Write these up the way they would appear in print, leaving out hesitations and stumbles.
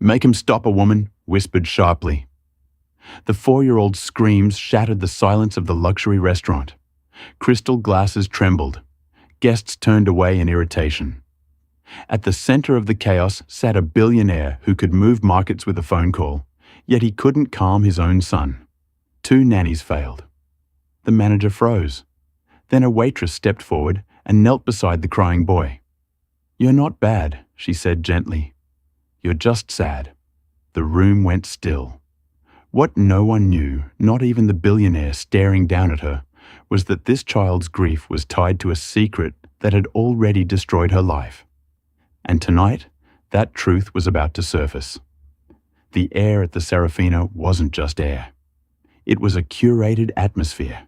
"Make him stop, a woman," whispered sharply. The 4-year-old's screams shattered the silence of the luxury restaurant. Crystal glasses trembled. Guests turned away in irritation. At the center of the chaos sat a billionaire who could move markets with a phone call, yet he couldn't calm his own son. 2 nannies failed. The manager froze. Then a waitress stepped forward and knelt beside the crying boy. "You're not bad," she said gently. "You're just sad." The room went still. What no one knew, not even the billionaire staring down at her, was that this child's grief was tied to a secret that had already destroyed her life. And tonight, that truth was about to surface. The air at the Serafina wasn't just air. It was a curated atmosphere.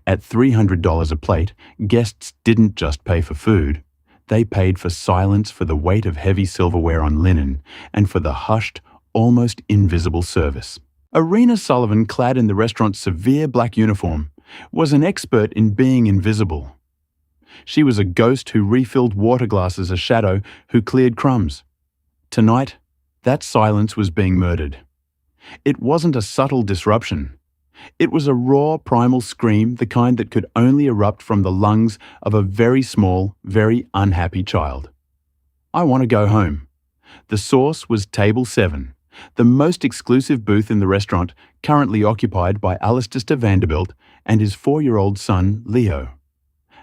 At $300 a plate, guests didn't just pay for food. They paid for silence, for the weight of heavy silverware on linen, and for the hushed, almost invisible service. Irina Sullivan, clad in the restaurant's severe black uniform, was an expert in being invisible. She was a ghost who refilled water glasses, a shadow who cleared crumbs. Tonight, that silence was being murdered. It wasn't a subtle disruption. It was a raw, primal scream, the kind that could only erupt from the lungs of a very small, very unhappy child. "I want to go home." The source was Table 7, the most exclusive booth in the restaurant, currently occupied by Alistair Vanderbilt and his 4-year-old son, Leo.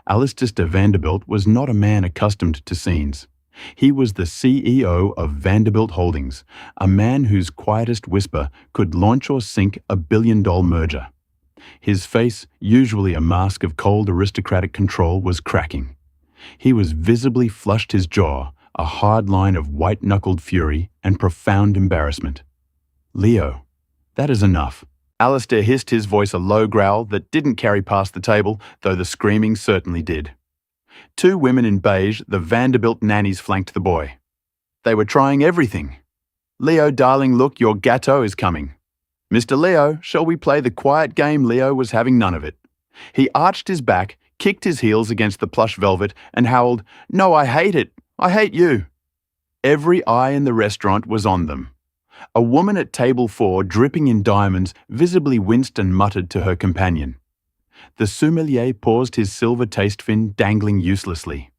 Alistair Vanderbilt was not a man accustomed to scenes. He was the CEO of Vanderbilt Holdings, a man whose quietest whisper could launch or sink a billion-dollar merger. His face, usually a mask of cold aristocratic control, was cracking. He was visibly flushed his jaw, a hard line of white-knuckled fury and profound embarrassment. "Leo, that is enough." Alistair hissed, his voice a low growl that didn't carry past the table, though the screaming certainly did. 2 women in beige, the Vanderbilt nannies, flanked the boy. They were trying everything. "Leo, darling, look, your gâteau is coming." "Mr. Leo, shall we play the quiet game?" Leo was having none of it. He arched his back, kicked his heels against the plush velvet, and howled, "No, I hate it. I hate you." Every eye in the restaurant was on them. A woman at table 4, dripping in diamonds, visibly winced and muttered to her companion. The sommelier paused, his silver taste fin dangling uselessly.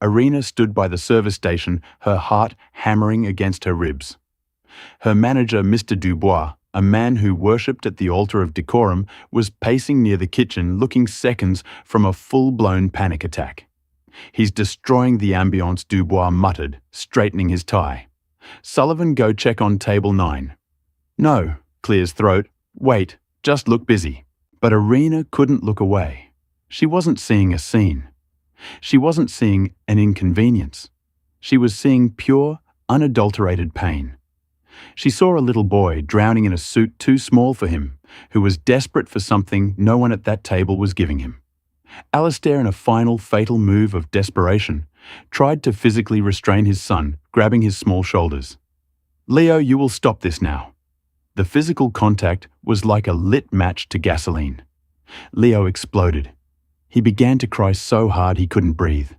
Irina stood by the service station, her heart hammering against her ribs. Her manager, Mr. Dubois, a man who worshipped at the altar of decorum, was pacing near the kitchen, looking seconds from a full-blown panic attack. "He's destroying the ambience," Dubois muttered, straightening his tie. "Sullivan, go check on table 9. "No," clears throat. "Wait, just look busy." But Irina couldn't look away. She wasn't seeing a scene. She wasn't seeing an inconvenience. She was seeing pure, unadulterated pain. She saw a little boy drowning in a suit too small for him, who was desperate for something no one at that table was giving him. Alistair, in a final, fatal move of desperation, tried to physically restrain his son, grabbing his small shoulders. "Leo, you will stop this now." The physical contact was like a lit match to gasoline. Leo exploded. He began to cry so hard he couldn't breathe,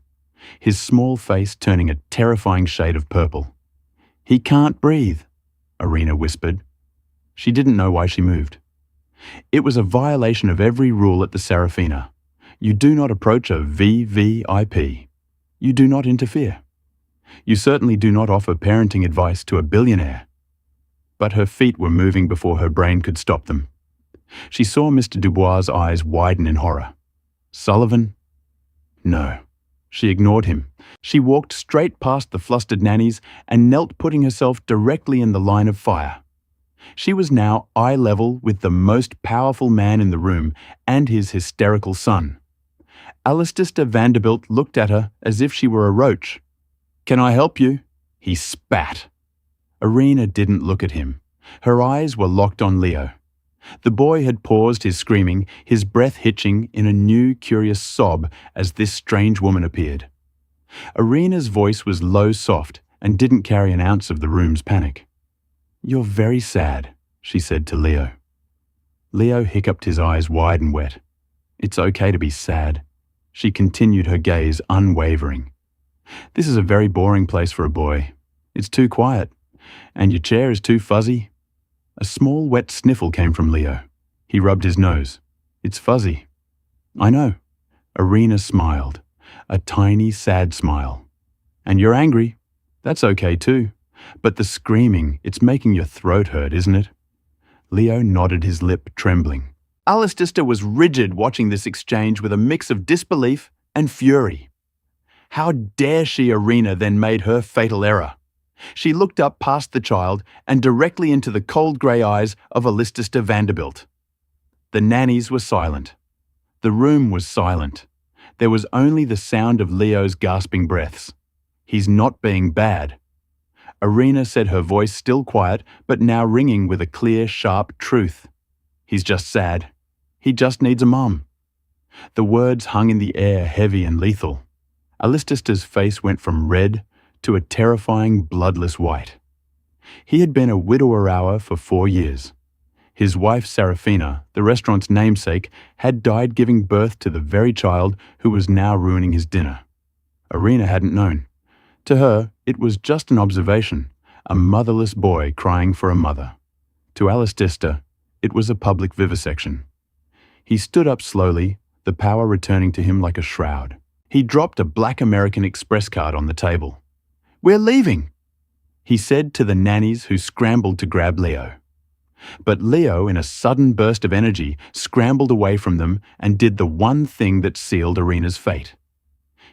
his small face turning a terrifying shade of purple. "He can't breathe," Irina whispered. She didn't know why she moved. It was a violation of every rule at the Serafina. You do not approach a VVIP. You do not interfere. You certainly do not offer parenting advice to a billionaire. But her feet were moving before her brain could stop them. She saw Mr. Dubois' eyes widen in horror. "Sullivan?" No. She ignored him. She walked straight past the flustered nannies and knelt, putting herself directly in the line of fire. She was now eye level with the most powerful man in the room and his hysterical son. Alistair Vanderbilt looked at her as if she were a roach. "Can I help you?" He spat. Irina didn't look at him. Her eyes were locked on Leo. The boy had paused his screaming, his breath hitching in a new, curious sob as this strange woman appeared. Irina's voice was low, soft, and didn't carry an ounce of the room's panic. "You're very sad," she said to Leo. Leo hiccuped, his eyes wide and wet. "It's okay to be sad." She continued, her gaze unwavering. "This is a very boring place for a boy. It's too quiet. And your chair is too fuzzy? A small wet sniffle came from Leo. He rubbed his nose. It's fuzzy. I know. Irina smiled. A tiny, sad smile. And you're angry. That's okay too. But the screaming, it's making your throat hurt, isn't it? Leo nodded, his lip trembling. Alistista was rigid watching this exchange with a mix of disbelief and fury. How dare she? Irina then made her fatal error. She looked up past the child and directly into the cold grey eyes of Alistista Vanderbilt. The nannies were silent. The room was silent. There was only the sound of Leo's gasping breaths. He's not being bad. Irina said, her voice still quiet, but now ringing with a clear, sharp truth. He's just sad. He just needs a mom. The words hung in the air, heavy and lethal. Alistista's face went from red to a terrifying, bloodless white. He had been a widower for 4 years. His wife, Serafina, the restaurant's namesake, had died giving birth to the very child who was now ruining his dinner. Irina hadn't known. To her, it was just an observation, a motherless boy crying for a mother. To Alistista, it was a public vivisection. He stood up slowly, the power returning to him like a shroud. He dropped a black American Express card on the table. We're leaving, he said to the nannies who scrambled to grab Leo. But Leo, in a sudden burst of energy, scrambled away from them and did the one thing that sealed Irina's fate.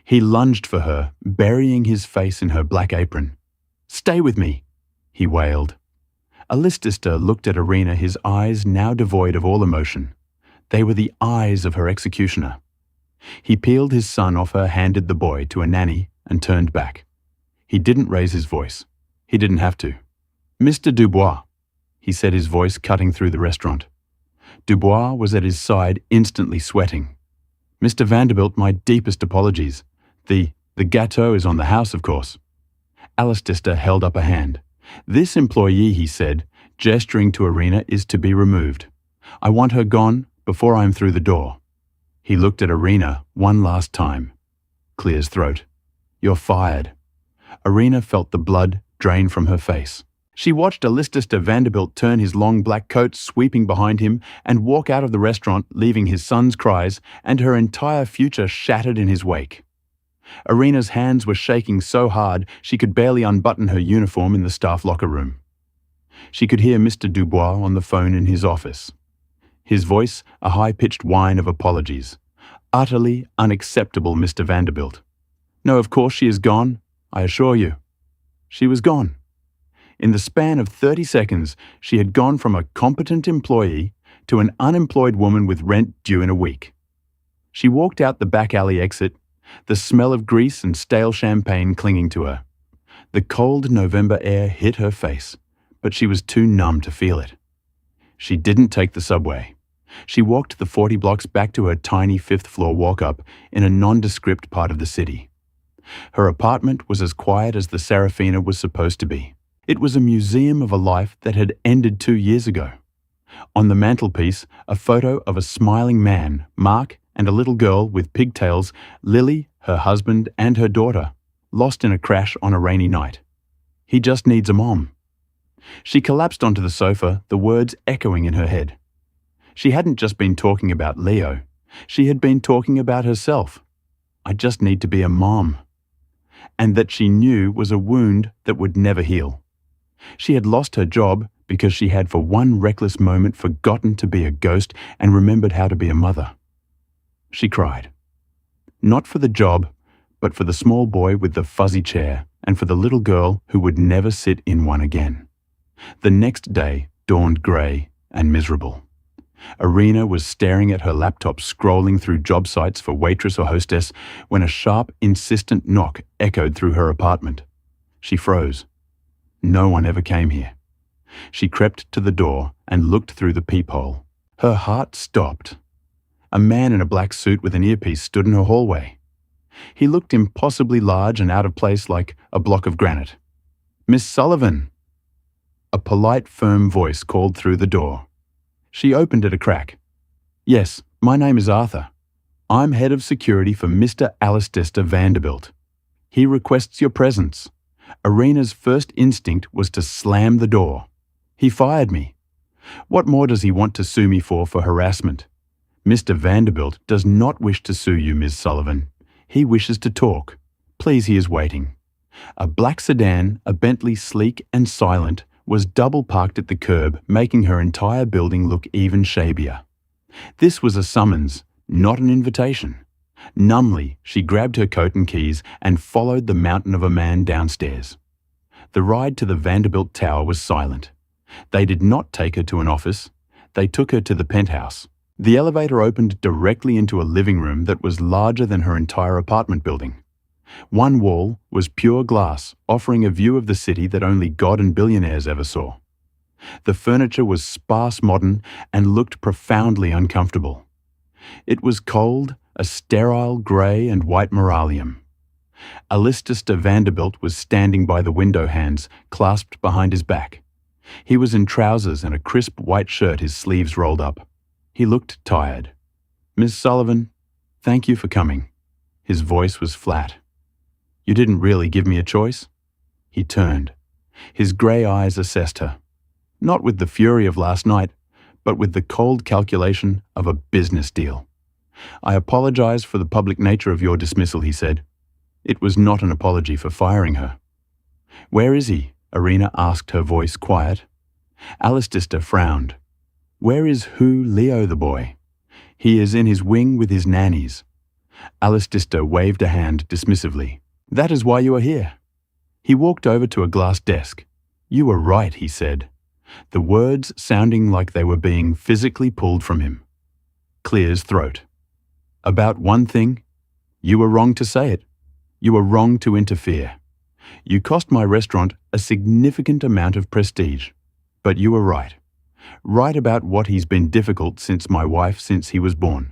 He lunged for her, burying his face in her black apron. Stay with me, he wailed. Alistista looked at Irina, his eyes now devoid of all emotion. They were the eyes of her executioner. He peeled his son off her, handed the boy to a nanny, and turned back. He didn't raise his voice. He didn't have to. Mr. Dubois, he said, his voice cutting through the restaurant. Dubois was at his side, instantly sweating. Mr. Vanderbilt, my deepest apologies. The gâteau is on the house, of course. Alistista held up a hand. This employee, he said, gesturing to Irina, is to be removed. I want her gone before I am through the door. He looked at Irina one last time. Clear his throat. You're fired. Irina felt the blood drain from her face. She watched Alistista Vanderbilt turn his long black coat sweeping behind him and walk out of the restaurant, leaving his son's cries and her entire future shattered in his wake. Irina's hands were shaking so hard she could barely unbutton her uniform in the staff locker room. She could hear Mr. Dubois on the phone in his office. His voice, a high-pitched whine of apologies. Utterly unacceptable, Mr. Vanderbilt. No, of course she is gone, I assure you. She was gone. In the span of 30 seconds, she had gone from a competent employee to an unemployed woman with rent due in a week. She walked out the back alley exit, the smell of grease and stale champagne clinging to her. The cold November air hit her face, but she was too numb to feel it. She didn't take the subway. She walked the 40 blocks back to her tiny 5th-floor walk-up in a nondescript part of the city. Her apartment was as quiet as the Serafina was supposed to be. It was a museum of a life that had ended 2 years ago. On the mantelpiece, a photo of a smiling man, Mark, and a little girl with pigtails, Lily, her husband, and her daughter, lost in a crash on a rainy night. He just needs a mom. She collapsed onto the sofa, the words echoing in her head. She hadn't just been talking about Leo. She had been talking about herself. I just need to be a mom. And that she knew was a wound that would never heal. She had lost her job because she had for one reckless moment forgotten to be a ghost and remembered how to be a mother. She cried. Not for the job, but for the small boy with the fuzzy chair and for the little girl who would never sit in one again. The next day dawned grey and miserable. Irina was staring at her laptop, scrolling through job sites for waitress or hostess, when a sharp, insistent knock echoed through her apartment. She froze. No one ever came here. She crept to the door and looked through the peephole. Her heart stopped. A man in a black suit with an earpiece stood in her hallway. He looked impossibly large and out of place, like a block of granite. "Miss Sullivan!" A polite, firm voice called through the door. She opened it a crack. "Yes, my name is Arthur. I'm head of security for Mr. Alistista Vanderbilt. He requests your presence. Arena's first instinct was to slam the door. He fired me. What more does he want to sue me for harassment? Mr. Vanderbilt does not wish to sue you, Ms. Sullivan. He wishes to talk. Please, he is waiting. A black sedan, a Bentley sleek and silent, was double parked at the curb, making her entire building look even shabier. This was a summons, not an invitation. Numbly, she grabbed her coat and keys and followed the mountain of a man downstairs. The ride to the Vanderbilt Tower was silent. They did not take her to an office. They took her to the penthouse. The elevator opened directly into a living room that was larger than her entire apartment building. One wall was pure glass, offering a view of the city that only God and billionaires ever saw. The furniture was sparse modern and looked profoundly uncomfortable. It was cold, a sterile grey and white moralium. Alistair Vanderbilt was standing by the window, hands clasped behind his back. He was in trousers and a crisp white shirt, his sleeves rolled up. He looked tired. "Miss Sullivan, thank you for coming." His voice was flat. "You didn't really give me a choice?" He turned. His grey eyes assessed her. Not with the fury of last night, but with the cold calculation of a business deal. "I apologize for the public nature of your dismissal," he said. It was not an apology for firing her. "Where is he?" Arena asked, her voice quiet. Alistair frowned. "Where is who Leo the boy?" "He is in his wing with his nannies." Alistair waved a hand dismissively. "That is why you are here." He walked over to a glass desk. "You were right," he said, the words sounding like they were being physically pulled from him. Clear's throat. "About one thing, you were wrong to say it. You were wrong to interfere. You cost my restaurant a significant amount of prestige. But you were right. Right about what he's been difficult since my wife, since he was born.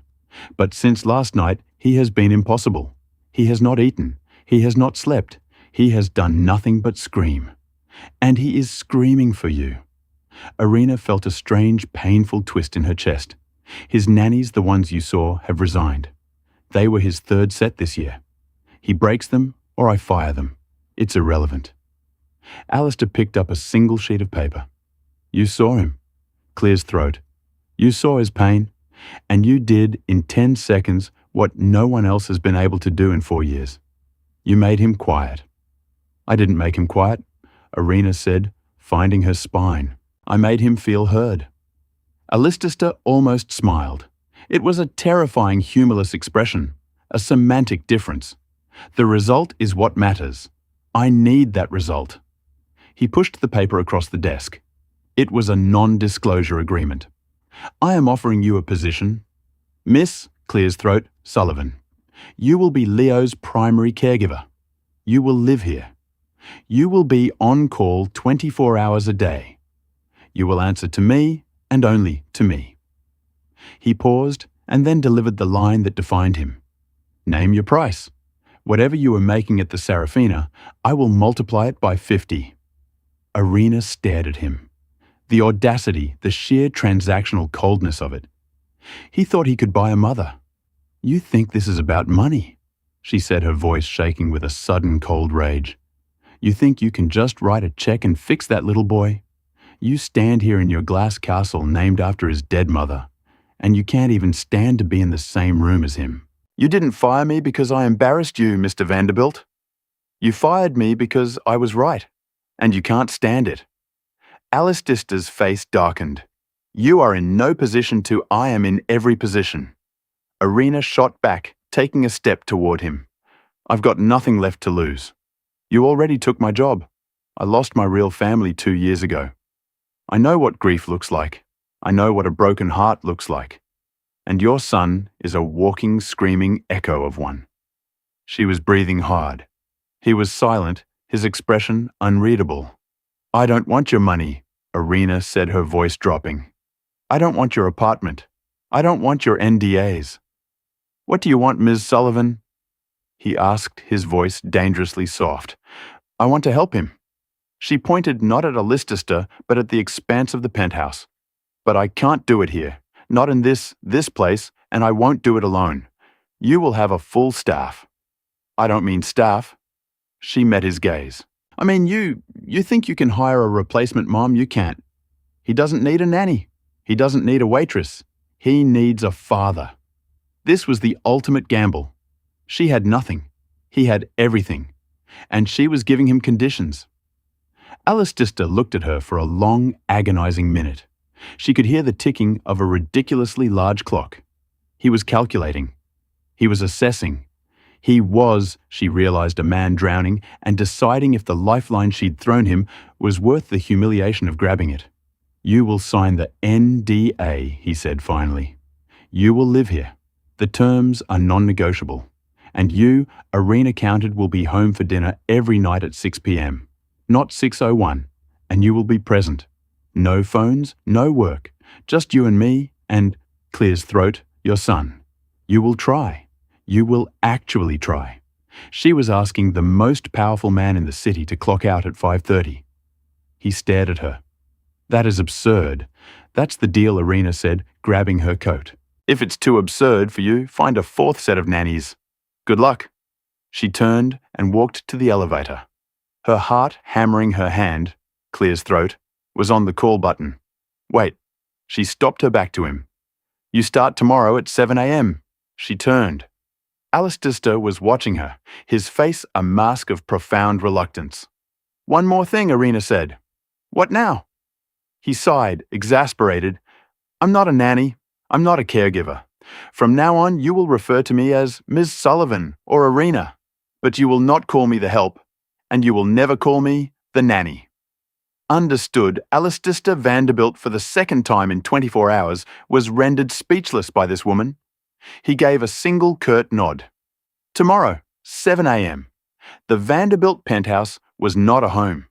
But since last night, he has been impossible. He has not eaten. He has not slept. He has done nothing but scream. And he is screaming for you." Arena felt a strange, painful twist in her chest. His nannies, the ones you saw, have resigned. They were his third set this year. He breaks them, or I fire them. It's irrelevant. Alistair picked up a single sheet of paper. "You saw him." Clear's throat. "You saw his pain, and you did, in 10 seconds, what no one else has been able to do in 4 years. You made him quiet." "I didn't make him quiet," Arena said, finding her spine. "I made him feel heard." Alistair almost smiled. It was a terrifying, humorless expression, a semantic difference. The result is what matters. I need that result. He pushed the paper across the desk. It was a non-disclosure agreement. "I am offering you a position. Miss," Clear's throat, "Sullivan. You will be Leo's primary caregiver. You will live here. You will be on call 24 hours a day. You will answer to me and only to me." He paused and then delivered the line that defined him. "Name your price. Whatever you are making at the Serafina, I will multiply it by 50. Arena stared at him. The audacity, the sheer transactional coldness of it. He thought he could buy a mother. "You think this is about money," she said, her voice shaking with a sudden cold rage. "You think you can just write a check and fix that little boy? You stand here in your glass castle named after his dead mother, and you can't even stand to be in the same room as him. You didn't fire me because I embarrassed you, Mr. Vanderbilt. You fired me because I was right, and you can't stand it." Alistair's face darkened. "You are in no position to. I am in every position." Arena shot back, taking a step toward him. "I've got nothing left to lose. You already took my job. I lost my real family 2 years ago. I know what grief looks like. I know what a broken heart looks like. And your son is a walking, screaming echo of one." She was breathing hard. He was silent, his expression unreadable. "I don't want your money," Arena said, her voice dropping. "I don't want your apartment. I don't want your NDAs. What do you want, Ms. Sullivan?" He asked, his voice dangerously soft. "I want to help him." She pointed not at Alistair, but at the expanse of the penthouse. "But I can't do it here. Not in this place, and I won't do it alone. You will have a full staff." "I don't mean staff." She met his gaze. I mean, you think you can hire a replacement mom? You can't. He doesn't need a nanny. He doesn't need a waitress. He needs a father. This was the ultimate gamble. She had nothing. He had everything. And she was giving him conditions. Alistair looked at her for a long, agonizing minute. She could hear the ticking of a ridiculously large clock. He was calculating. He was assessing. He was, she realized, a man drowning and deciding if the lifeline she'd thrown him was worth the humiliation of grabbing it. You will sign the NDA, he said finally. You will live here. The terms are non-negotiable. And you, arena counted, will be home for dinner every night at 6 p.m. Not 6:01, and you will be present. No phones, no work, just you and me and, clears throat, your son. You will try. You will actually try. She was asking the most powerful man in the city to clock out at 5:30. He stared at her. That is absurd. That's the deal, Arena said, grabbing her coat. If it's too absurd for you, find a fourth set of nannies. Good luck. She turned and walked to the elevator. Her heart hammering her hand, Clear's throat, was on the call button. Wait. She stopped her back to him. You start tomorrow at 7 a.m. She turned. Alistair was watching her, his face a mask of profound reluctance. One more thing, Arena said. What now? He sighed, exasperated. I'm not a nanny. I'm not a caregiver. From now on, you will refer to me as Ms. Sullivan or Arena, but you will not call me the help, and you will never call me the nanny. Understood, Alistair Vanderbilt, for the second time in 24 hours, was rendered speechless by this woman. He gave a single curt nod. Tomorrow, 7 a.m. The Vanderbilt penthouse was not a home.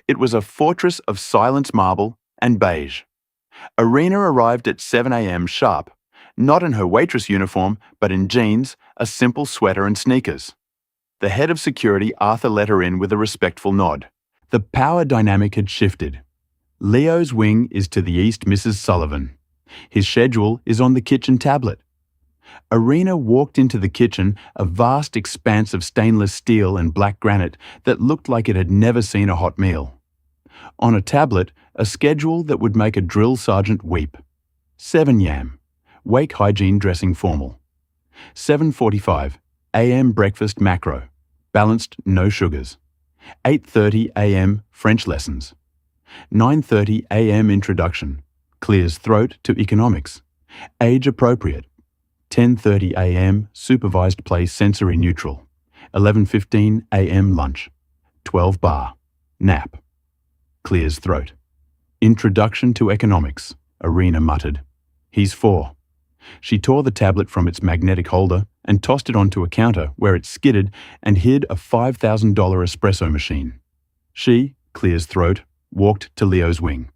It was a fortress of silence marble and beige. Arena arrived at 7 a.m. sharp, not in her waitress uniform, but in jeans, a simple sweater and sneakers. The head of security, Arthur, let her in with a respectful nod. The power dynamic had shifted. Leo's wing is to the east, Mrs. Sullivan. His schedule is on the kitchen tablet. Arena walked into the kitchen, a vast expanse of stainless steel and black granite that looked like it had never seen a hot meal. On a tablet, a schedule that would make a drill sergeant weep. 7 yam. Wake hygiene dressing formal. 7:45 a.m. breakfast macro. Balanced, no sugars. 8:30 a.m. French lessons. 9:30 a.m. introduction. Clears throat to economics. Age appropriate. 10:30 a.m. supervised play sensory neutral. 11:15 a.m. lunch. 12 bar. Nap. Clears throat. Introduction to economics, Arena muttered. He's 4. She tore the tablet from its magnetic holder and tossed it onto a counter where it skidded and hid a $5,000 espresso machine. She, Clear's throat, walked to Leo's wing.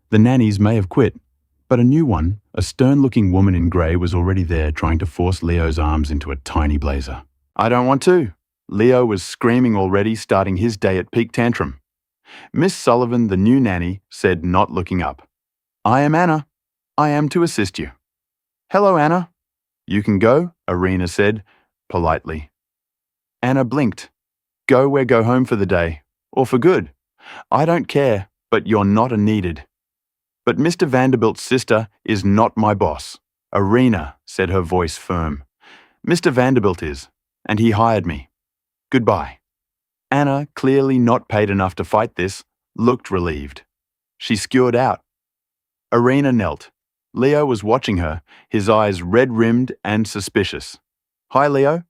The nannies may have quit, but a new one, a stern-looking woman in grey, was already there trying to force Leo's arms into a tiny blazer. I don't want to. Leo was screaming already, starting his day at peak tantrum. Miss Sullivan, the new nanny, said, not looking up. I am Anna. I am to assist you. Hello, Anna. You can go, Arena said, politely. Anna blinked. Go where go home for the day, or for good. I don't care, but you're not a needed. But Mr. Vanderbilt's sister is not my boss. Arena, said her voice firm. Mr. Vanderbilt is, and he hired me. Goodbye. Anna, clearly not paid enough to fight this, looked relieved. She skewered out. Arena knelt. Leo was watching her, his eyes red-rimmed and suspicious. Hi, Leo.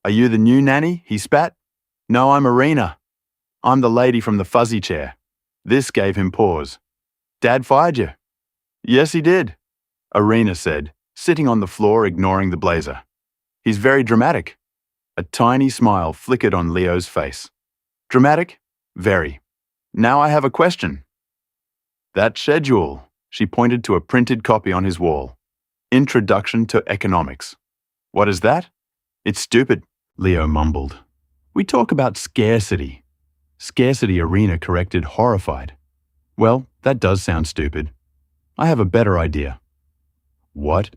Are you the new nanny? He spat. No, I'm Arena. I'm the lady from the fuzzy chair. This gave him pause. Dad fired you? Yes, he did, Arena said, sitting on the floor ignoring the blazer. He's very dramatic. A tiny smile flickered on Leo's face. Dramatic? Very. Now I have a question. That schedule, she pointed to a printed copy on his wall. Introduction to Economics. What is that? It's stupid, Leo mumbled. We talk about scarcity. Scarcity, Arena corrected, horrified. Well, that does sound stupid. I have a better idea. What?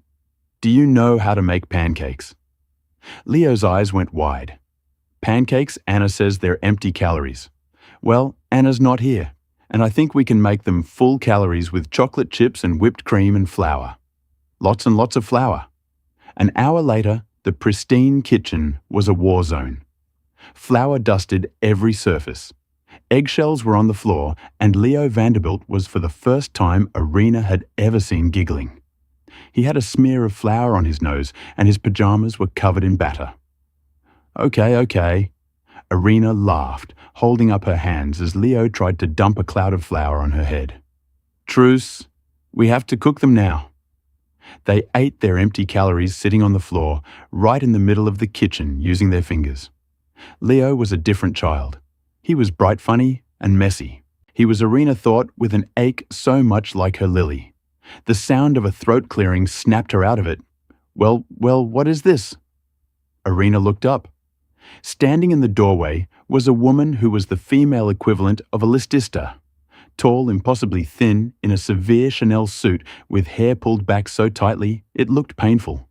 Do you know how to make pancakes? Leo's eyes went wide. Pancakes, Anna says they're empty calories. Well, Anna's not here, and I think we can make them full calories with chocolate chips and whipped cream and flour. Lots and lots of flour. An hour later, the pristine kitchen was a war zone. Flour dusted every surface. Eggshells were on the floor, and Leo Vanderbilt was for the first time Irina had ever seen giggling. He had a smear of flour on his nose, and his pajamas were covered in batter. Okay. Irina laughed, holding up her hands as Leo tried to dump a cloud of flour on her head. Truce. We have to cook them now. They ate their empty calories sitting on the floor, right in the middle of the kitchen, using their fingers. Leo was a different child. He was bright funny and messy. He was, Irina thought, with an ache so much like her lily. The sound of a throat clearing snapped her out of it. Well, what is this? Irina looked up. Standing in the doorway was a woman who was the female equivalent of a listista. Tall, impossibly thin, in a severe Chanel suit with hair pulled back so tightly it looked painful.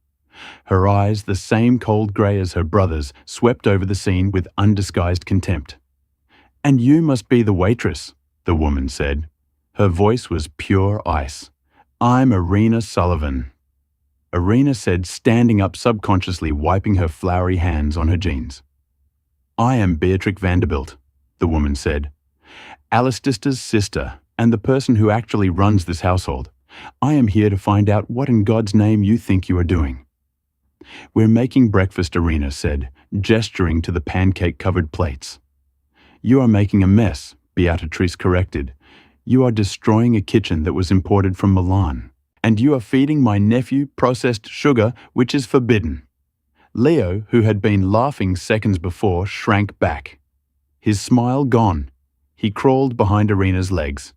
Her eyes, the same cold grey as her brother's, swept over the scene with undisguised contempt. "And you must be the waitress," the woman said. Her voice was pure ice. "I'm Irina Sullivan." Irina said, standing up, subconsciously wiping her floury hands on her jeans. "I am Beatrix Vanderbilt," the woman said. "Alistista's sister, and the person who actually runs this household. I am here to find out what in God's name you think you are doing." "We're making breakfast," Irina said, gesturing to the pancake-covered plates. "You are making a mess," Beatrice corrected. "You are destroying a kitchen that was imported from Milan. And you are feeding my nephew processed sugar, which is forbidden." Leo, who had been laughing seconds before, shrank back. His smile gone. He crawled behind Irina's legs.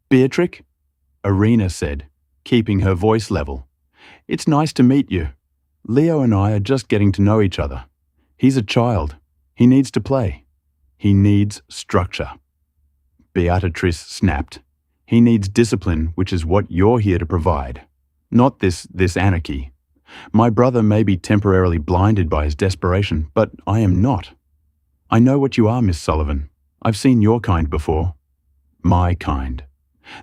"Beatrix?" Irina said, keeping her voice level. "It's nice to meet you. Leo and I are just getting to know each other. He's a child. He needs to play. He needs structure." Beatrice snapped. "He needs discipline, which is what you're here to provide. Not this anarchy. My brother may be temporarily blinded by his desperation, but I am not. I know what you are, Miss Sullivan. I've seen your kind before. My kind.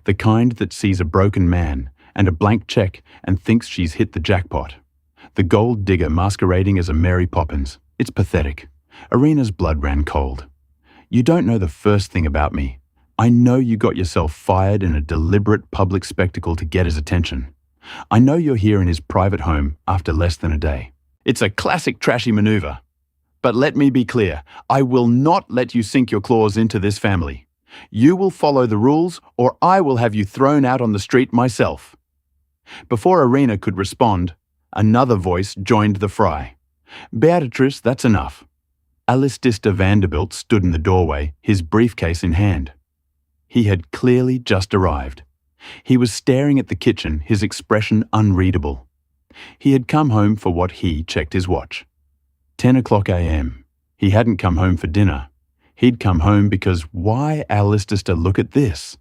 The kind that sees a broken man and a blank check and thinks she's hit the jackpot. The gold digger masquerading as a Mary Poppins. It's pathetic." Irina's blood ran cold. "You don't know the first thing about me. I know you got yourself fired in a deliberate public spectacle to get his attention. I know you're here in his private home after less than a day. It's a classic trashy maneuver. But let me be clear, I will not let you sink your claws into this family. You will follow the rules, or I will have you thrown out on the street myself." Before Irina could respond, another voice joined the fray. "Beatrice, that's enough." Alistista Vanderbilt stood in the doorway, his briefcase in hand. He had clearly just arrived. He was staring at the kitchen, his expression unreadable. He had come home for what he checked his watch. 10 o'clock a.m. He hadn't come home for dinner. He'd come home because, why, Alistista, look at this.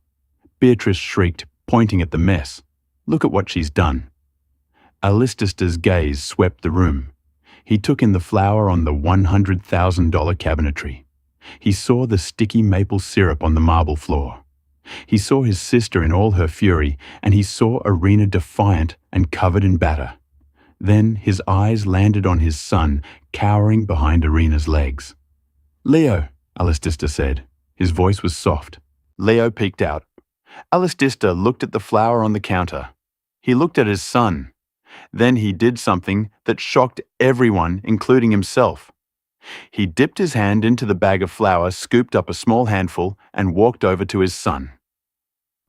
Beatrice shrieked, pointing at the mess. "Look at what she's done." Alistista's gaze swept the room. He took in the flour on the $100,000 cabinetry. He saw the sticky maple syrup on the marble floor. He saw his sister in all her fury, and he saw Irina defiant and covered in batter. Then his eyes landed on his son, cowering behind Irina's legs. "Leo," Alistista said. His voice was soft. Leo peeked out. Alistista looked at the flour on the counter. He looked at his son. Then he did something that shocked everyone, including himself. He dipped his hand into the bag of flour, scooped up a small handful, and walked over to his son.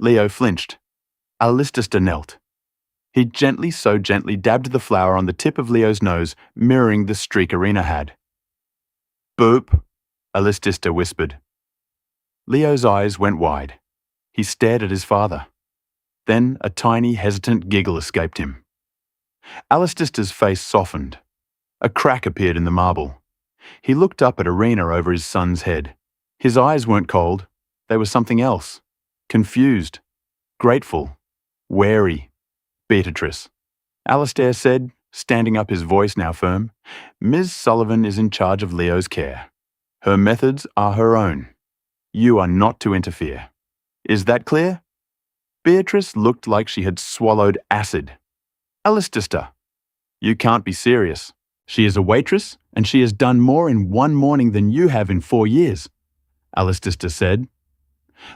Leo flinched. Alistista knelt. He so gently dabbed the flour on the tip of Leo's nose, mirroring the streak Irina had. "Boop," Alistista whispered. Leo's eyes went wide. He stared at his father. Then a tiny, hesitant giggle escaped him. Alistista's face softened. A crack appeared in the marble. He looked up at Irina over his son's head. His eyes weren't cold. They were something else. Confused. Grateful. Wary. "Beatrice," Alistair said, standing up, his voice now firm. "Ms. Sullivan is in charge of Leo's care. Her methods are her own. You are not to interfere. Is that clear?" Beatrice looked like she had swallowed acid. "Alistair, you can't be serious. She is a waitress, and she has done more in one morning than you have in 4 years," Alistair said.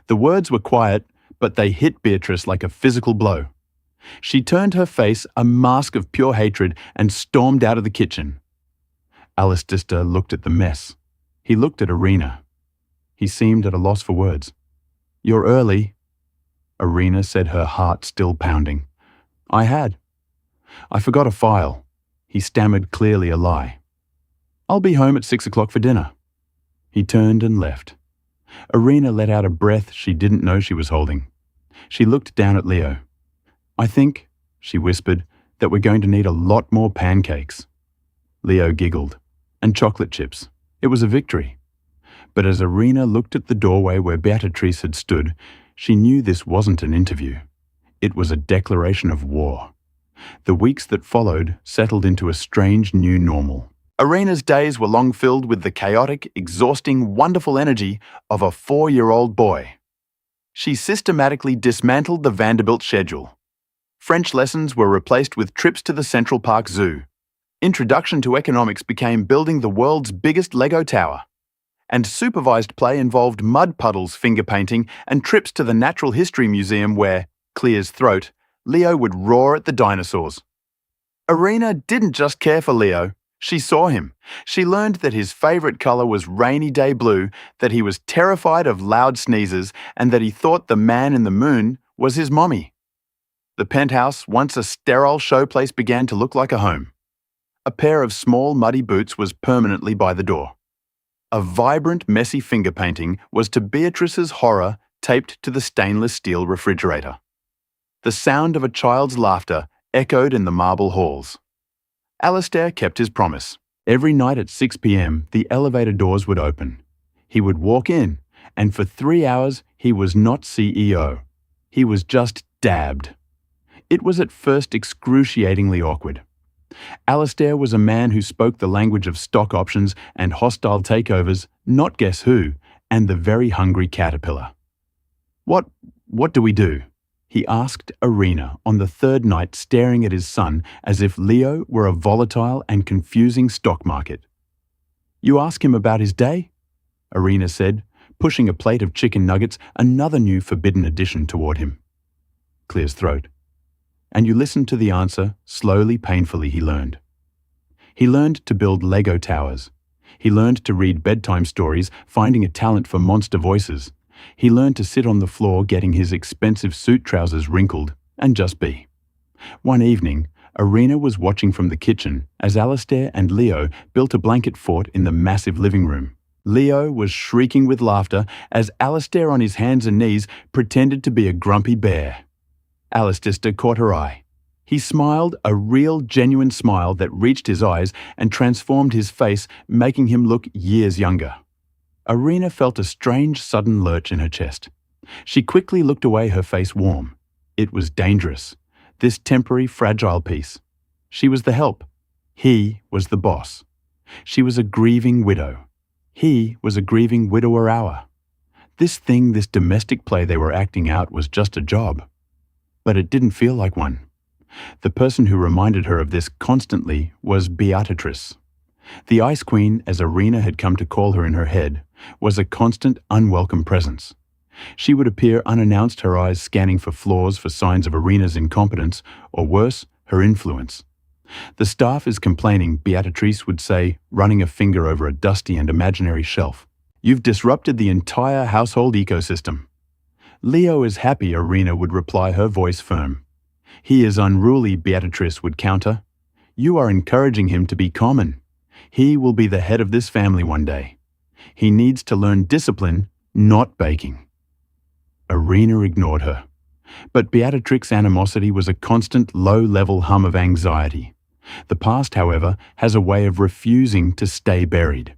The words were quiet, but they hit Beatrice like a physical blow. She turned her face a mask of pure hatred and stormed out of the kitchen. Alistair looked at the mess. He looked at Irina. He seemed at a loss for words. "You're early," Irina said, her heart still pounding. "I forgot a file." He stammered clearly a lie. "I'll be home at 6 o'clock for dinner." He turned and left. Irina let out a breath she didn't know she was holding. She looked down at Leo. "I think," she whispered, "that we're going to need a lot more pancakes." Leo giggled. "And chocolate chips." It was a victory. But as Irina looked at the doorway where Beatrice had stood, she knew this wasn't an interview. It was a declaration of war. The weeks that followed settled into a strange new normal. Irina's days were long filled with the chaotic, exhausting, wonderful energy of a 4-year-old boy. She systematically dismantled the Vanderbilt schedule. French lessons were replaced with trips to the Central Park Zoo. Introduction to economics became building the world's biggest Lego tower. And supervised play involved mud puddles, finger painting, and trips to the Natural History Museum where, clear as throat, Leo would roar at the dinosaurs. Irina didn't just care for Leo. She saw him. She learned that his favorite color was rainy day blue, that he was terrified of loud sneezes, and that he thought the man in the moon was his mommy. The penthouse, once a sterile showplace, began to look like a home. A pair of small, muddy boots was permanently by the door. A vibrant, messy finger painting was to Beatrice's horror taped to the stainless steel refrigerator. The sound of a child's laughter echoed in the marble halls. Alistair kept his promise. Every night at 6 p.m., the elevator doors would open. He would walk in, and for 3 hours he was not CEO. He was just dabbed. It was at first excruciatingly awkward. Alistair was a man who spoke the language of stock options and hostile takeovers, not guess who, and the very hungry caterpillar. What do we do?" he asked Irina on the third night, staring at his son as if Leo were a volatile and confusing stock market. "You ask him about his day?" Irina said, pushing a plate of chicken nuggets, another new forbidden addition, toward him. Clear as throat. "And you listen to the answer, slowly, painfully," he learned. He learned to build Lego towers. He learned to read bedtime stories, finding a talent for monster voices. He learned to sit on the floor, getting his expensive suit trousers wrinkled, and just be. One evening, Irina was watching from the kitchen as Alistair and Leo built a blanket fort in the massive living room. Leo was shrieking with laughter as Alistair, on his hands and knees, pretended to be a grumpy bear. Alistair caught her eye. He smiled, a real, genuine smile that reached his eyes and transformed his face, making him look years younger. Irina felt a strange, sudden lurch in her chest. She quickly looked away, her face warm. It was dangerous, this temporary, fragile peace. She was the help. He was the boss. She was a grieving widow. He was a grieving widower hour. This domestic play they were acting out was just a job. But it didn't feel like one. The person who reminded her of this constantly was Beatrice. The Ice Queen, as Irina had come to call her in her head, was a constant, unwelcome presence. She would appear unannounced, her eyes scanning for flaws, for signs of Irina's incompetence, or worse, her influence. "The staff is complaining," Beatrice would say, running a finger over a dusty and imaginary shelf. "You've disrupted the entire household ecosystem." "Leo is happy," Irina would reply, her voice firm. "He is unruly," Beatrice would counter. "You are encouraging him to be common. He will be the head of this family one day. He needs to learn discipline, not baking." Irina ignored her. But Beatrix's animosity was a constant, low-level hum of anxiety. The past, however, has a way of refusing to stay buried.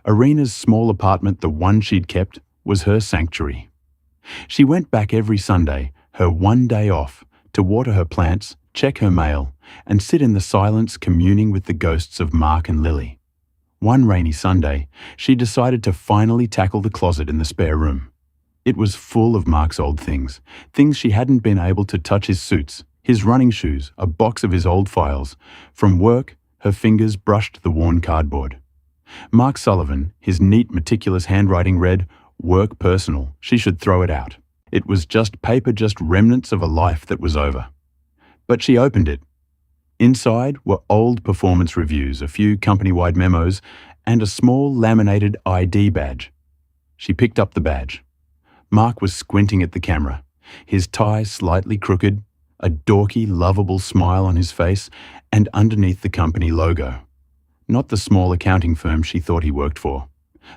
Irina's small apartment, the one she'd kept, was her sanctuary. She went back every Sunday, her one day off, to water her plants, check her mail, and sit in the silence communing with the ghosts of Mark and Lily. One rainy Sunday, she decided to finally tackle the closet in the spare room. It was full of Mark's old things, things she hadn't been able to touch: his suits, his running shoes, a box of his old files. From work, her fingers brushed the worn cardboard. Mark Sullivan, his neat, meticulous handwriting read, "Work personal, she should throw it out." It was just paper, just remnants of a life that was over. But she opened it. Inside were old performance reviews, a few company-wide memos, and a small laminated ID badge. She picked up the badge. Mark was squinting at the camera, his tie slightly crooked, a dorky, lovable smile on his face, and underneath the company logo. Not the small accounting firm she thought he worked for.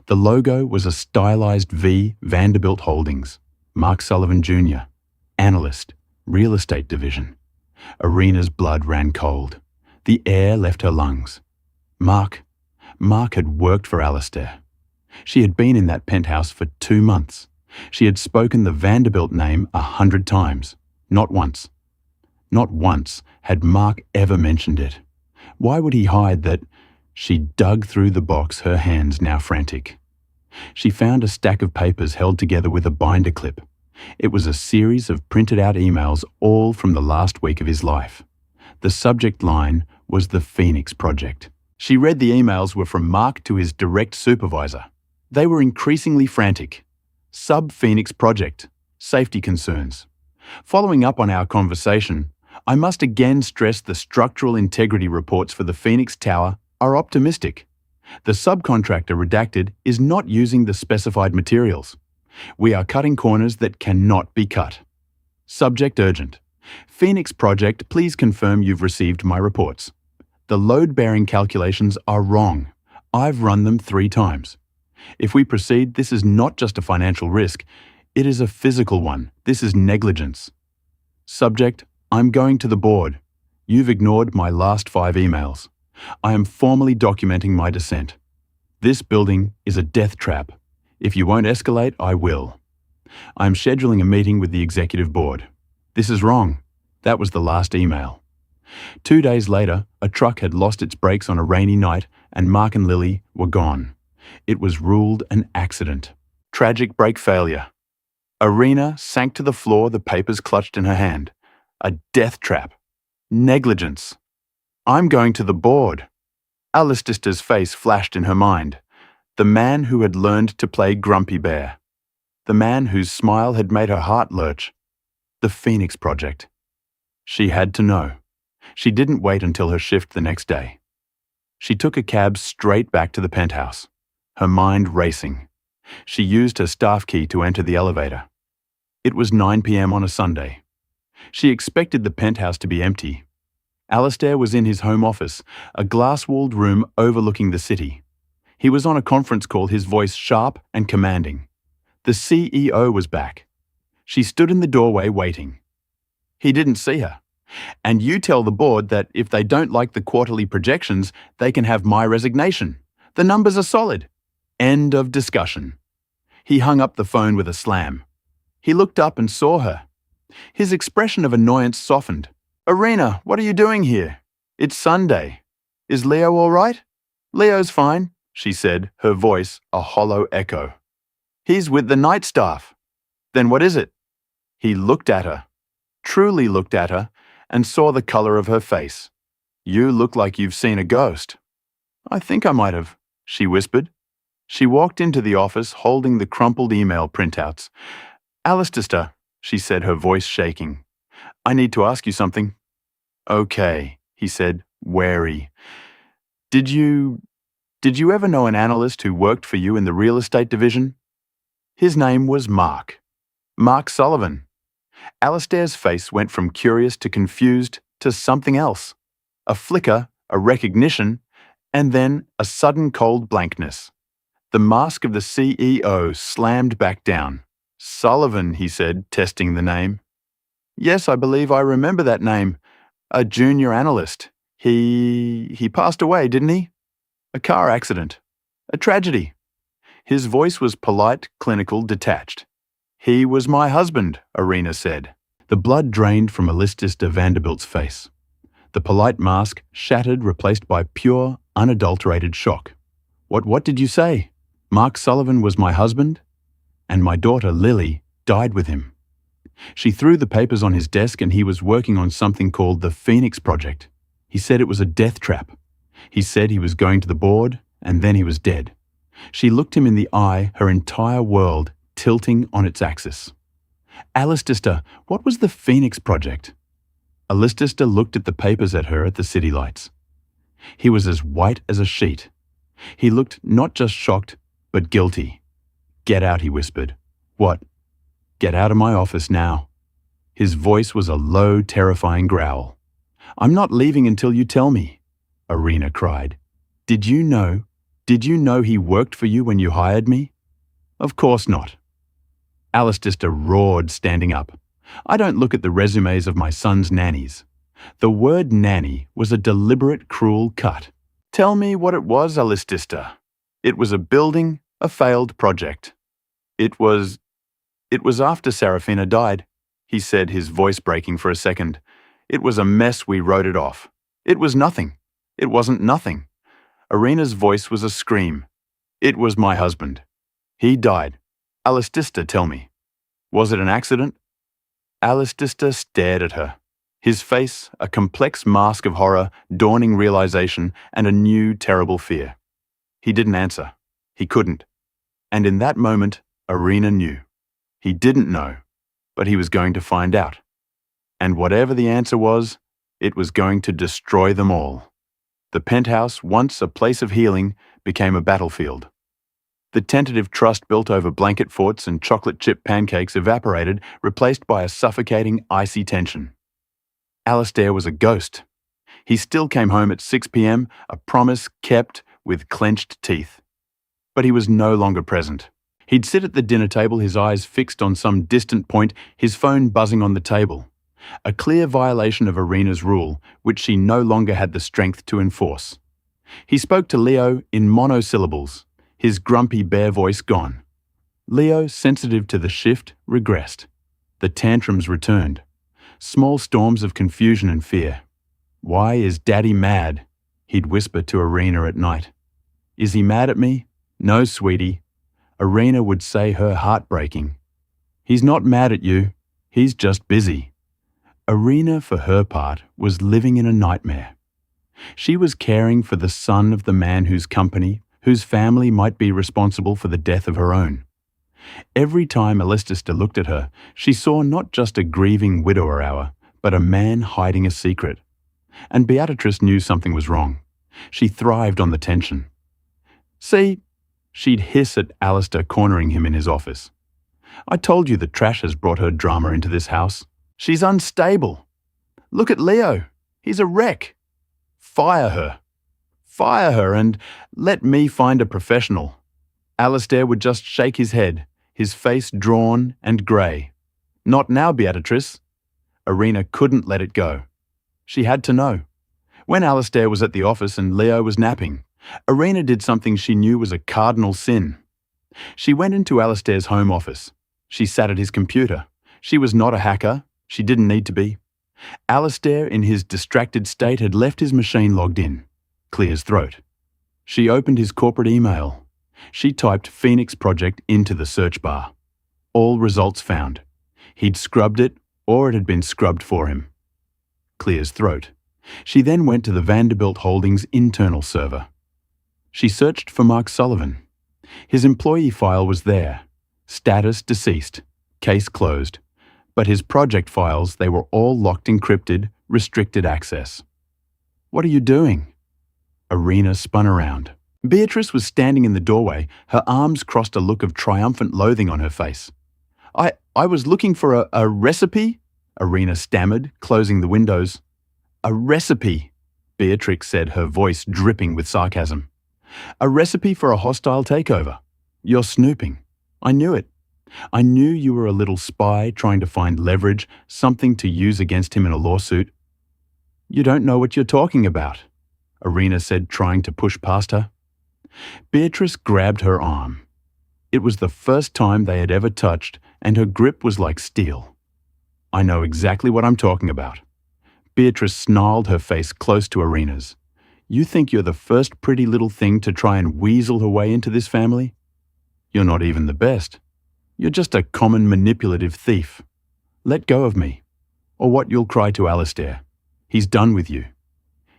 The logo was a stylized V, Vanderbilt Holdings, Mark Sullivan Jr., analyst, real estate division. Arena's blood ran cold. The air left her lungs. Mark had worked for Alistair. She had been in that penthouse for 2 months. She had spoken the Vanderbilt name 100 times. Not once had Mark ever mentioned it. Why would he hide that? She dug through the box, her hands now frantic. She found a stack of papers held together with a binder clip. It was a series of printed-out emails, all from the last week of his life. The subject line was the Phoenix Project. She read the emails were from Mark to his direct supervisor. They were increasingly frantic. Sub-Phoenix Project. Safety concerns. Following up on our conversation, I must again stress the structural integrity reports for the Phoenix Tower are optimistic. The subcontractor redacted is not using the specified materials. We are cutting corners that cannot be cut. Subject urgent. Phoenix Project, please confirm you've received my reports. The load-bearing calculations are wrong. I've run them 3 times. If we proceed, this is not just a financial risk. It is a physical one. This is negligence. Subject, I'm going to the board. You've ignored my last 5 emails. I am formally documenting my dissent. This building is a death trap. If you won't escalate, I will. I am scheduling a meeting with the executive board. This is wrong. That was the last email. 2 days later, a truck had lost its brakes on a rainy night and Mark and Lily were gone. It was ruled an accident. Tragic brake failure. Arena sank to the floor, the papers clutched in her hand. A death trap. Negligence. I'm going to the board. Alistair's face flashed in her mind. The man who had learned to play Grumpy Bear. The man whose smile had made her heart lurch. The Phoenix Project. She had to know. She didn't wait until her shift the next day. She took a cab straight back to the penthouse, her mind racing. She used her staff key to enter the elevator. It was 9 p.m. on a Sunday. She expected the penthouse to be empty. Alistair was in his home office, a glass-walled room overlooking the city. He was on a conference call, his voice sharp and commanding. The CEO was back. She stood in the doorway waiting. He didn't see her. And you tell the board that if they don't like the quarterly projections, they can have my resignation. The numbers are solid. End of discussion. He hung up the phone with a slam. He looked up and saw her. His expression of annoyance softened. Arena, what are you doing here? It's Sunday. Is Leo all right? Leo's fine, she said, her voice a hollow echo. He's with the night staff. Then what is it? He looked at her, truly looked at her, and saw the color of her face. You look like you've seen a ghost. I think I might have, she whispered. She walked into the office holding the crumpled email printouts. Alistair, she said, her voice shaking. I need to ask you something. Okay, he said, wary. Did you ever know an analyst who worked for you in the real estate division? His name was Mark. Mark Sullivan. Alistair's face went from curious to confused to something else. A flicker, a recognition, and then a sudden cold blankness. The mask of the CEO slammed back down. Sullivan, he said, testing the name. Yes, I believe I remember that name. A junior analyst. He passed away, didn't he? A car accident. A tragedy. His voice was polite, clinical, detached. He was my husband, Arena said. The blood drained from Alistair Vanderbilt's face. The polite mask shattered, replaced by pure, unadulterated shock. What did you say? Mark Sullivan was my husband, and my daughter, Lily, died with him. She threw the papers on his desk and he was working on something called the Phoenix Project. He said it was a death trap. He said he was going to the board, and then he was dead. She looked him in the eye, her entire world tilting on its axis. Alistair, what was the Phoenix Project? Alistair looked at the papers at her at the city lights. He was as white as a sheet. He looked not just shocked, but guilty. Get out, he whispered. What? Get out of my office now. His voice was a low, terrifying growl. I'm not leaving until you tell me, Arena cried. Did you know he worked for you when you hired me? Of course not. Alistair roared, standing up. I don't look at the resumes of my son's nannies. The word nanny was a deliberate, cruel cut. Tell me what it was, Alistair. It was a building, a failed project. It was after Serafina died, he said, his voice breaking for a second. It was a mess, we wrote it off. It was nothing. It wasn't nothing. Arena's voice was a scream. It was my husband. He died. Alistair, tell me. Was it an accident? Alistair stared at her. His face, a complex mask of horror, dawning realization, and a new, terrible fear. He didn't answer. He couldn't. And in that moment, Arena knew. He didn't know, but he was going to find out. And whatever the answer was, it was going to destroy them all. The penthouse, once a place of healing, became a battlefield. The tentative trust built over blanket forts and chocolate chip pancakes evaporated, replaced by a suffocating, icy tension. Alistair was a ghost. He still came home at 6 p.m., a promise kept with clenched teeth. But he was no longer present. He'd sit at the dinner table, his eyes fixed on some distant point, his phone buzzing on the table. A clear violation of Arena's rule, which she no longer had the strength to enforce. He spoke to Leo in monosyllables, his grumpy bare voice gone. Leo, sensitive to the shift, regressed. The tantrums returned. Small storms of confusion and fear. Why is Daddy mad? He'd whisper to Arena at night. Is he mad at me? No, sweetie. Arena would say, her heartbreaking. He's not mad at you. He's just busy. Arena, for her part, was living in a nightmare. She was caring for the son of the man whose family might be responsible for the death of her own. Every time Alistair looked at her, she saw not just a grieving widower hour, but a man hiding a secret. And Beatrice knew something was wrong. She thrived on the tension. See, she'd hiss at Alistair, cornering him in his office. I told you the trash has brought her drama into this house. She's unstable. Look at Leo. He's a wreck. Fire her. Fire her and let me find a professional. Alistair would just shake his head, his face drawn and grey. Not now, Beatrice. Arena couldn't let it go. She had to know. When Alistair was at the office and Leo was napping, Arena did something she knew was a cardinal sin. She went into Alistair's home office. She sat at his computer. She was not a hacker. She didn't need to be. Alistair, in his distracted state, had left his machine logged in. Clear as throat. She opened his corporate email. She typed Phoenix Project into the search bar. All results found. He'd scrubbed it, or it had been scrubbed for him. Clear as throat. She then went to the Vanderbilt Holdings internal server. She searched for Mark Sullivan. His employee file was there. Status deceased. Case closed. But his project files, they were all locked encrypted, restricted access. What are you doing? Arena spun around. Beatrice was standing in the doorway, her arms crossed, a look of triumphant loathing on her face. I was looking for a recipe? Arena stammered, closing the windows. A recipe, Beatrix said, her voice dripping with sarcasm. A recipe for a hostile takeover. You're snooping. I knew it. I knew you were a little spy trying to find leverage, something to use against him in a lawsuit. You don't know what you're talking about, Arena said, trying to push past her. Beatrice grabbed her arm. It was the first time they had ever touched, and her grip was like steel. I know exactly what I'm talking about. Beatrice snarled, her face close to Arena's. You think you're the first pretty little thing to try and weasel her way into this family? You're not even the best. You're just a common manipulative thief. Let go of me, or what you'll cry to Alistair. He's done with you.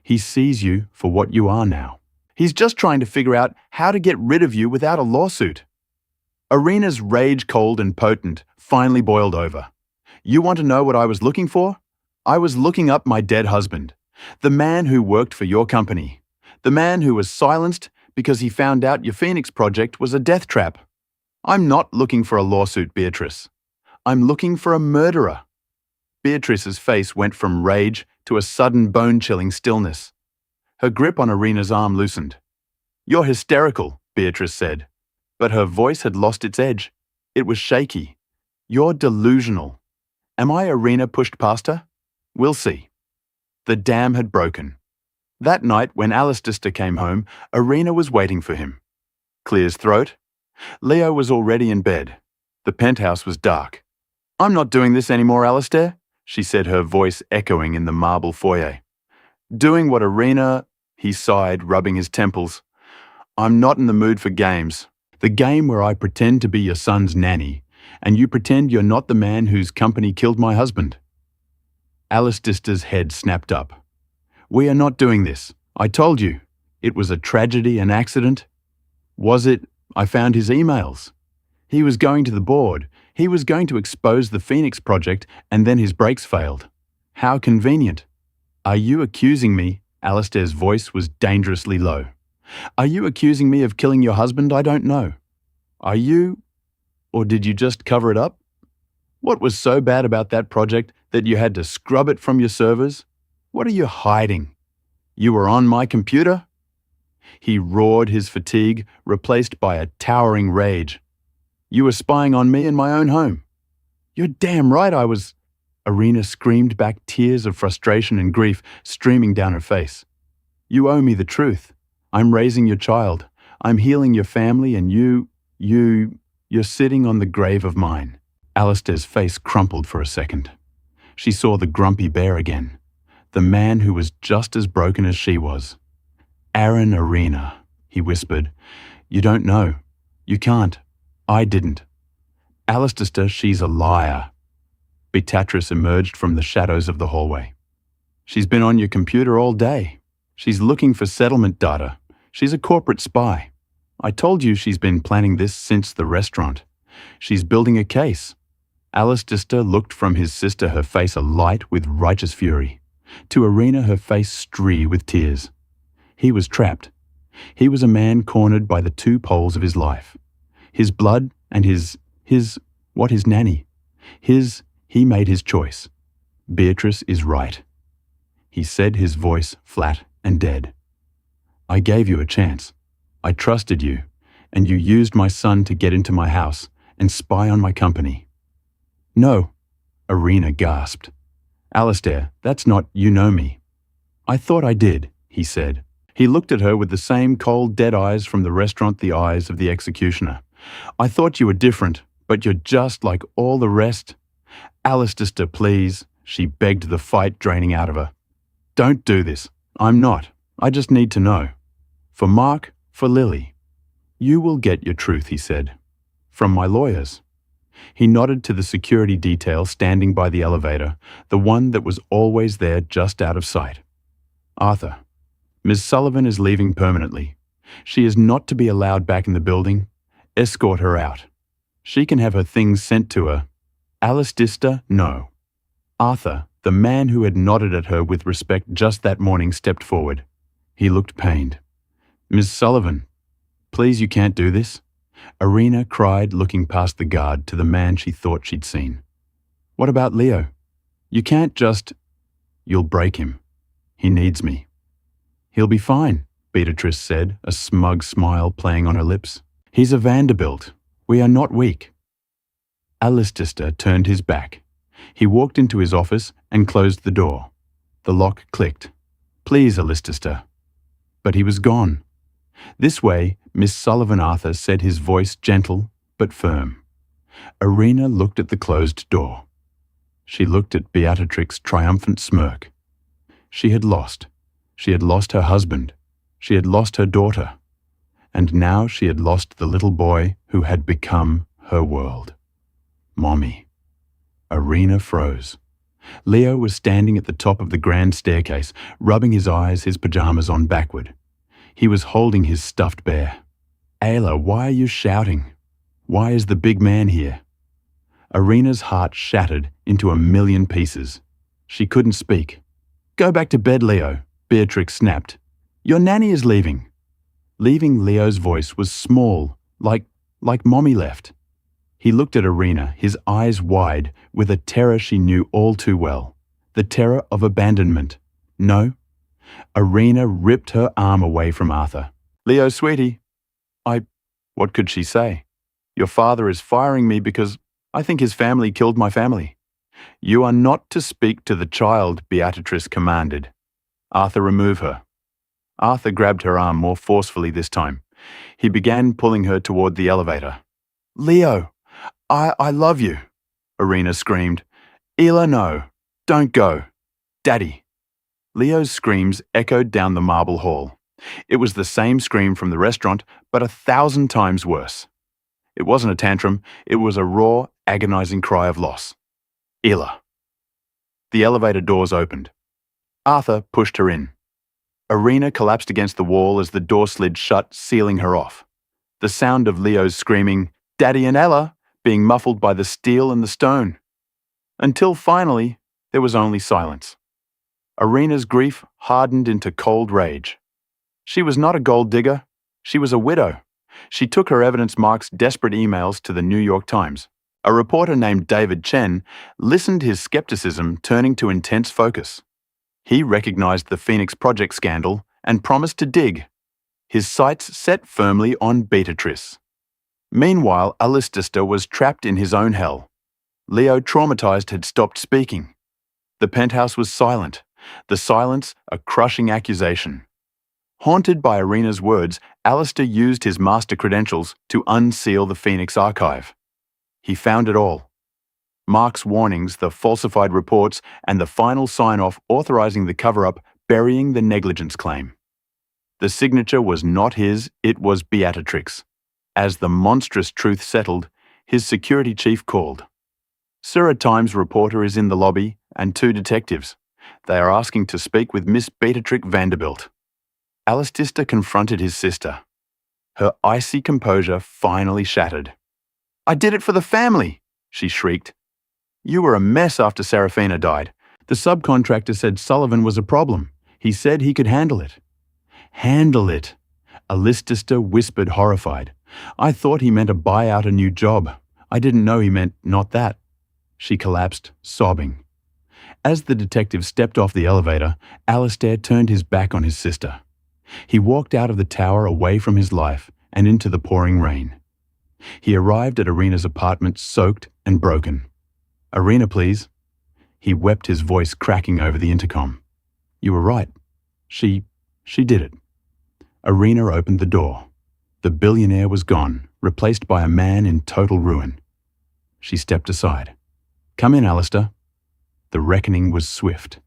He sees you for what you are now. He's just trying to figure out how to get rid of you without a lawsuit. Arena's rage, cold and potent, finally boiled over. You want to know what I was looking for? I was looking up my dead husband, the man who worked for your company, the man who was silenced because he found out your Phoenix project was a death trap. I'm not looking for a lawsuit, Beatrice. I'm looking for a murderer. Beatrice's face went from rage to a sudden bone-chilling stillness. Her grip on Arena's arm loosened. You're hysterical, Beatrice said, but her voice had lost its edge. It was shaky. You're delusional. Am I Arena pushed past her? We'll see. The dam had broken. That night, when Alistair came home, Arena was waiting for him. Clear his throat. Leo was already in bed. The penthouse was dark. I'm not doing this anymore, Alistair, she said, her voice echoing in the marble foyer. Doing what Arena, he sighed, rubbing his temples. I'm not in the mood for games. The game where I pretend to be your son's nanny, and you pretend you're not the man whose company killed my husband. Alistair's head snapped up. We are not doing this. I told you. It was a tragedy, an accident. Was it? I found his emails. He was going to the board. He was going to expose the Phoenix project, and then his brakes failed. How convenient. Are you accusing me? Alistair's voice was dangerously low. Are you accusing me of killing your husband? I don't know. Are you? Or did you just cover it up? What was so bad about that project that you had to scrub it from your servers? What are you hiding? You were on my computer? He roared, his fatigue replaced by a towering rage. You were spying on me in my own home. You're damn right I was. Arena screamed back, tears of frustration and grief streaming down her face. You owe me the truth. I'm raising your child. I'm healing your family, and you're sitting on the grave of mine. Alistair's face crumpled for a second. She saw the grumpy bear again, the man who was just as broken as she was. Aaron Arena, he whispered. You don't know. You can't. I didn't. Alistair, she's a liar. Beatrice emerged from the shadows of the hallway. She's been on your computer all day. She's looking for settlement data. She's a corporate spy. I told you she's been planning this since the restaurant. She's building a case. Alistair looked from his sister, her face alight with righteous fury, to Arena, her face stree with tears. He was trapped. He was a man cornered by the two poles of his life. His blood and his nanny. He made his choice. Beatrice is right. He said, his voice flat and dead. I gave you a chance. I trusted you, and you used my son to get into my house and spy on my company. No, Arena gasped. Alistair, that's not you know me. I thought I did, he said. He looked at her with the same cold, dead eyes from the restaurant, the eyes of the executioner. I thought you were different, but you're just like all the rest. Alistair, please, she begged, the fight draining out of her. Don't do this. I'm not. I just need to know. For Mark, for Lily. You will get your truth, he said. From my lawyers. He nodded to the security detail standing by the elevator, the one that was always there just out of sight. Arthur, Ms. Sullivan is leaving permanently. She is not to be allowed back in the building. Escort her out. She can have her things sent to her. Alistair, no. Arthur, the man who had nodded at her with respect just that morning, stepped forward. He looked pained. Ms. Sullivan, please, you can't do this. Arena cried, looking past the guard to the man she thought she'd seen. What about Leo? You can't just... You'll break him. He needs me. He'll be fine, Beatrice said, a smug smile playing on her lips. He's a Vanderbilt. We are not weak. Alistair turned his back. He walked into his office and closed the door. The lock clicked. Please, Alistair. But he was gone. This way, Miss Sullivan, Arthur said, his voice gentle but firm. Arena looked at the closed door. She looked at Beatrix's triumphant smirk. She had lost. She had lost her husband, She had lost her daughter, and now she had lost the little boy who had become her world. Mommy. Irina froze. Leo was standing at the top of the grand staircase, rubbing his eyes, his pajamas on backward. He was holding his stuffed bear. Ayla, why are you shouting? Why is the big man here? Irina's heart shattered into a million pieces. She couldn't speak. Go back to bed, Leo, Beatrix snapped. Your nanny is leaving. Leaving Leo's voice was small, like Mommy left. He looked at Irina, his eyes wide, with a terror she knew all too well. The terror of abandonment. No. Irina ripped her arm away from Arthur. Leo, sweetie. What could she say? Your father is firing me because I think his family killed my family. You are not to speak to the child, Beatrice commanded. Arthur, remove her. Arthur grabbed her arm more forcefully this time. He began pulling her toward the elevator. Leo, I love you, Irina screamed. Ayla, no. Don't go. Daddy. Leo's screams echoed down the marble hall. It was the same scream from the restaurant, but 1,000 times worse. It wasn't a tantrum, it was a raw, agonizing cry of loss. Ayla. The elevator doors opened. Arthur pushed her in. Irina collapsed against the wall as the door slid shut, sealing her off. The sound of Leo's screaming, Daddy and Ella, being muffled by the steel and the stone. Until finally, there was only silence. Irina's grief hardened into cold rage. She was not a gold digger. She was a widow. She took her evidence Mark's desperate emails to the New York Times. A reporter named David Chen listened, his skepticism turning to intense focus. He recognized the Phoenix Project scandal and promised to dig. His sights set firmly on Beatrice. Meanwhile, Alistista was trapped in his own hell. Leo, traumatized, had stopped speaking. The penthouse was silent. The silence, a crushing accusation. Haunted by Irina's words, Alistair used his master credentials to unseal the Phoenix archive. He found it all. Mark's warnings, the falsified reports, and the final sign-off authorizing the cover-up, burying the negligence claim. The signature was not his, it was Beatrix. As the monstrous truth settled, his security chief called. Sir, a Times reporter is in the lobby, and 2 detectives. They are asking to speak with Miss Beatrix Vanderbilt. Alistista confronted his sister. Her icy composure finally shattered. I did it for the family, she shrieked. You were a mess after Serafina died. The subcontractor said Sullivan was a problem. He said he could handle it. Handle it, Alistista whispered, horrified. I thought he meant a buyout, a new job. I didn't know he meant not that. She collapsed, sobbing. As the detective stepped off the elevator, Alistair turned his back on his sister. He walked out of the tower away from his life and into the pouring rain. He arrived at Irina's apartment soaked and broken. Irina, please. He wept, his voice cracking over the intercom. You were right. She did it. Irina opened the door. The billionaire was gone, replaced by a man in total ruin. She stepped aside. Come in, Alistair. The reckoning was swift.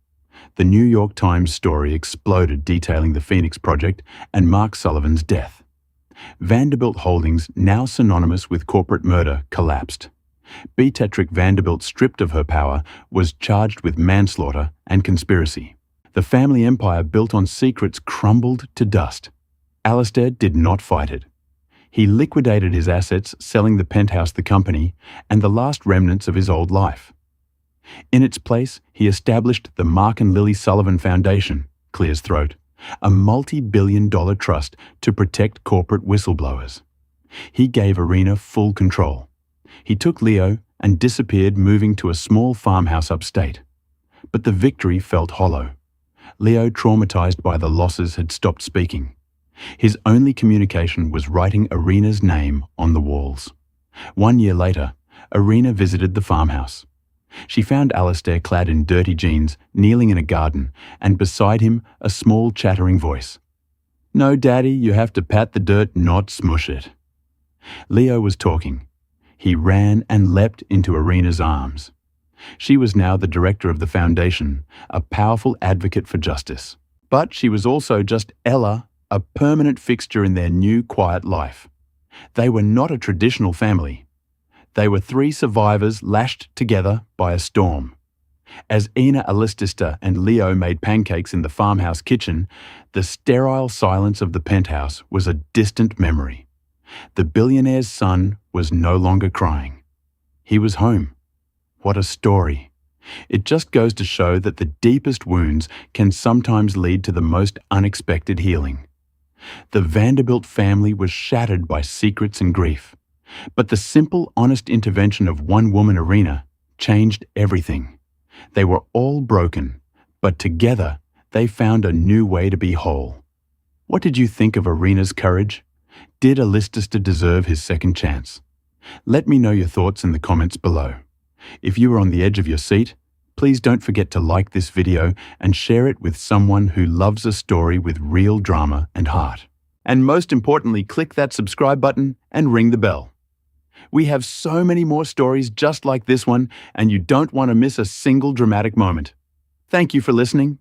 The New York Times story exploded, detailing the Phoenix Project and Mark Sullivan's death. Vanderbilt Holdings, now synonymous with corporate murder, collapsed. Beatrix Vanderbilt, stripped of her power, was charged with manslaughter and conspiracy. The family empire built on secrets crumbled to dust. Alistair did not fight it. He liquidated his assets, selling the penthouse, the company, and the last remnants of his old life. In its place, he established the Mark and Lily Sullivan Foundation, clear's throat, a multi-billion-dollar trust to protect corporate whistleblowers. He gave Irina full control. He took Leo and disappeared, moving to a small farmhouse upstate. But the victory felt hollow. Leo, traumatized by the losses, had stopped speaking. His only communication was writing Irina's name on the walls. 1 year later, Irina visited the farmhouse. She found Alistair clad in dirty jeans, kneeling in a garden, and beside him a small chattering voice. No, Daddy, you have to pat the dirt, not smush it. Leo was talking. He ran and leapt into Irina's arms. She was now the director of the foundation, a powerful advocate for justice. But she was also just Ella a permanent fixture in their new quiet life. They were not a traditional family. They were three survivors lashed together by a storm. As Ina Alistista and Leo made pancakes in the farmhouse kitchen, the sterile silence of the penthouse was a distant memory. The billionaire's son was no longer crying. He was home. What a story. It just goes to show that the deepest wounds can sometimes lead to the most unexpected healing. The Vanderbilt family was shattered by secrets and grief. But the simple, honest intervention of one woman, Irina, changed everything. They were all broken, but together they found a new way to be whole. What did you think of Irina's courage? Did Alistista deserve his second chance? Let me know your thoughts in the comments below. If you are on the edge of your seat, please don't forget to like this video and share it with someone who loves a story with real drama and heart. And most importantly, click that subscribe button and ring the bell. We have so many more stories just like this one, and you don't want to miss a single dramatic moment. Thank you for listening.